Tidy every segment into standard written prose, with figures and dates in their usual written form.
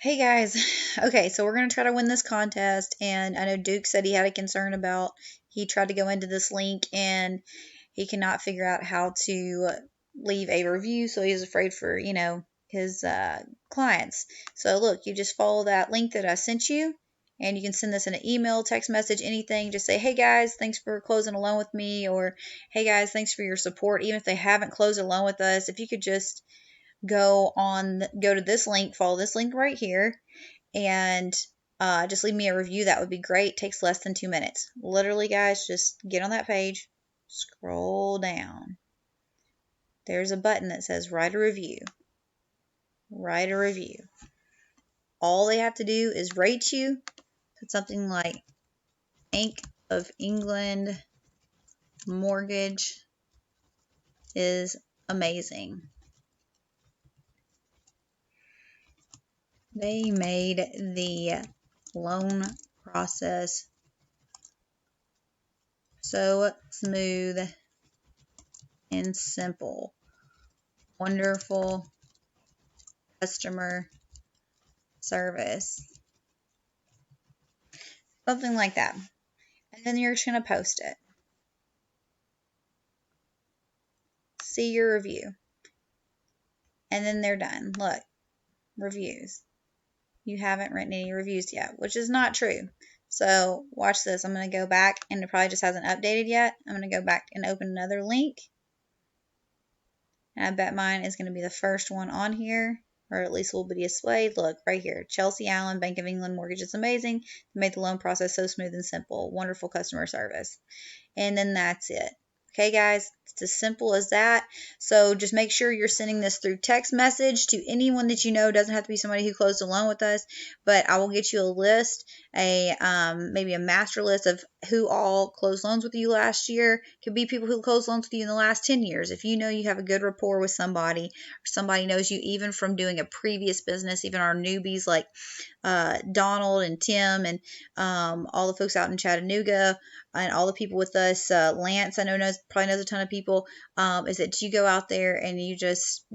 Hey guys, okay, so we're going to try to win this contest, and I know Duke said he had a concern about he tried to go into this link and he cannot figure out how to leave a review, so he's afraid for, his clients. So look, you just follow that link that I sent you, and you can send this in an email, text message, anything. Just say, hey guys, thanks for closing a loan with me, or hey guys, thanks for your support. Even if they haven't closed a loan with us, if you could just go to this link, follow this link right here, and just leave me a review. That would be great. Takes less than 2 minutes. Literally, guys, just get on that page, scroll down. There's a button that says write a review. Write a review. All they have to do is rate you. Put something like Bank of England mortgage is amazing. They made the loan process so smooth and simple. Wonderful customer service. Something like that. And then you're just going to post it. See your review. And then they're done. Look, reviews. You haven't written any reviews yet, which is not true. So watch this. I'm going to go back, and it probably just hasn't updated yet. I'm going to go back and open another link. And I bet mine is going to be the first one on here, or at least will be displayed. Look, right here. Chelsea Allen, Bank of England mortgage is amazing. They made the loan process so smooth and simple. Wonderful customer service. And then that's it. Okay, guys, it's as simple as that. So just make sure you're sending this through text message to anyone that you know. It doesn't have to be somebody who closed a loan with us, but I will get you a list, maybe a master list of who all closed loans with you last year. Could be people who closed loans with you in the last 10 years. If you know you have a good rapport with somebody, or somebody knows you even from doing a previous business, even our newbies like Donald and Tim and all the folks out in Chattanooga and all the people with us, Lance, I know probably knows a ton of people, is that you go out there and you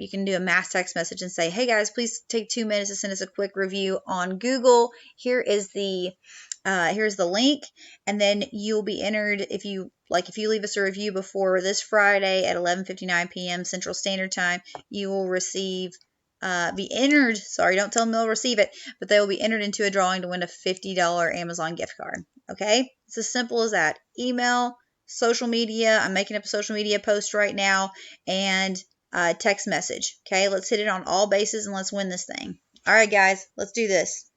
can do a mass text message and say, hey guys, please take 2 minutes to send us a quick review on Google. Here's the link, and then you'll be entered if you leave us a review before this Friday at 11:59 p.m. Central Standard Time, you will be entered. Sorry, don't tell them they'll receive it, but they will be entered into a drawing to win a $50 Amazon gift card. Okay? It's as simple as that. Email, social media. I'm making up a social media post right now, and text message. Okay? Let's hit it on all bases and let's win this thing. All right, guys, let's do this.